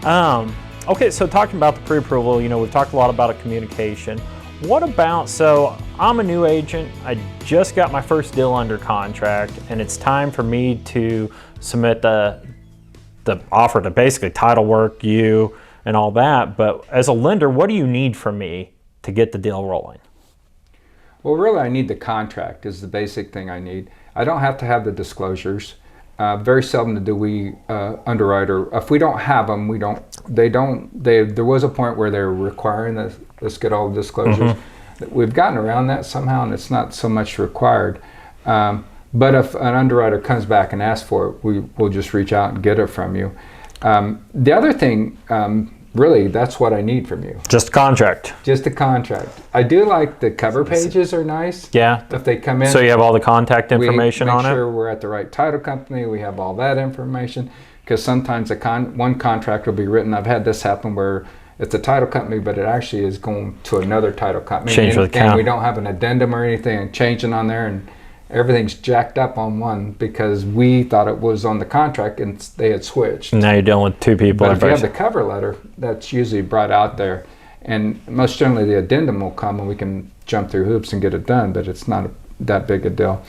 Okay, so talking about the pre-approval, we've talked a lot about communication. What about, so I'm a new agent, I just got my first deal under contract, and it's time for me to submit the offer to basically title work, you, and all that. But as a lender, what do you need from me to get the deal rolling? Well, really, I need the contract is the basic thing I need. I don't have to have the disclosures. Very seldom do we underwriter. If we don't have them, there was a point where they're requiring us get all the disclosures. We've gotten around that somehow, and it's not so much required. But if an underwriter comes back and asks for it, we'll just reach out and get it from you. The other thing, really, that's what I need from you. Just a contract. Just a contract. I do like the cover pages are nice. Yeah. If they come in. So you have all the contact information on it? Make sure we're at the right title company. We have all that information. Because sometimes one contract will be written. I've had this happen where it's a title company, but it actually is going to another title company. And we don't have an addendum or anything and changing on there, and everything's jacked up on one because we thought it was on the contract and they had switched. Now you're dealing with two people. But if you have the cover letter, that's usually brought out there. And most generally the addendum will come and we can jump through hoops and get it done, but it's not that big a deal.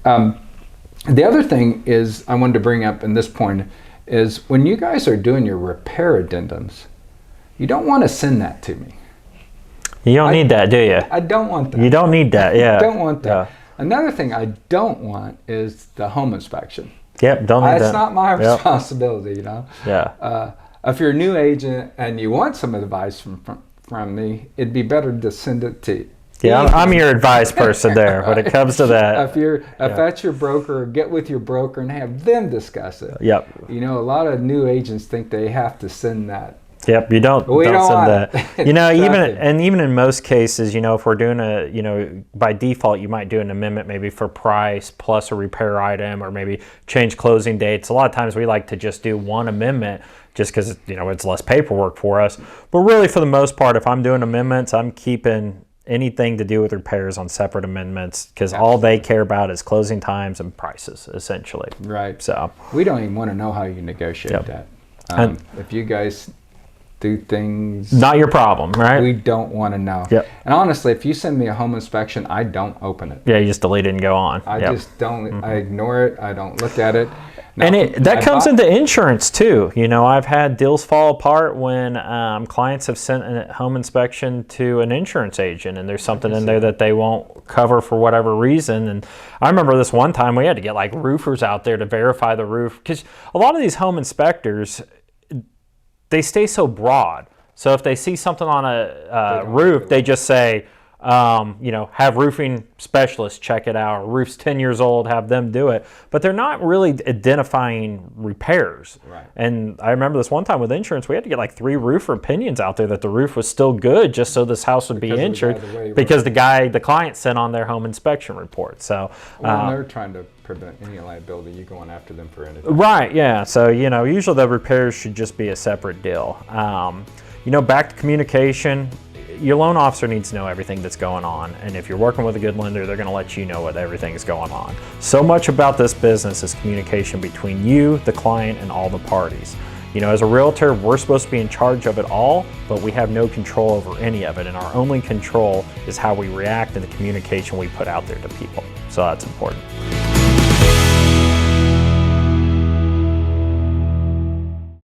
The other thing is I wanted to bring up in this point is when you guys are doing your repair addendums, you don't want to send that to me. You don't need that, do you? I don't want that. You don't need that, yeah. I don't want that. Yeah. Another thing I don't want is the home inspection. Yep, don't need that. It's not my responsibility, Yeah. If you're a new agent and you want some advice from me, it'd be better to send it to you. Yeah, I'm your advice person there when it comes to that. If that's your broker, get with your broker and have them discuss it. Yep. A lot of new agents think they have to send that. Yep, you don't send that. Exactly. Even in most cases, if we're doing by default, you might do an amendment maybe for price plus a repair item or maybe change closing dates. A lot of times we like to just do one amendment just because, it's less paperwork for us. But really, for the most part, if I'm doing amendments, I'm keeping anything to do with repairs on separate amendments because all they care about is closing times and prices, essentially. Right. So we don't even want to know how you negotiate that. If you guys do things, not your problem, right? We don't want to know. Yep. And honestly, if you send me a home inspection, I don't open it. Yeah, you just delete it and go on. I just don't. I ignore it. I don't look at it. Now, and that comes into insurance too. I've had deals fall apart when clients have sent a home inspection to an insurance agent and there's something in there that they won't cover for whatever reason. And I remember this one time we had to get like roofers out there to verify the roof because a lot of these home inspectors, they stay so broad. So if they see something on a roof, they just say, have roofing specialists check it out. Or roof's 10 years old, have them do it. But they're not really identifying repairs. Right. And I remember this one time with insurance, we had to get like 3 roofer opinions out there that the roof was still good just so this house would be insured because the client sent on their home inspection report. So they're trying to prevent any liability, you going after them for anything. Right, yeah. So, usually the repairs should just be a separate deal. Back to communication. Your loan officer needs to know everything that's going on. And if you're working with a good lender, they're going to let you know what everything's going on. So much about this business is communication between you, the client, and all the parties. As a realtor, we're supposed to be in charge of it all, but we have no control over any of it. And our only control is how we react and the communication we put out there to people. So that's important.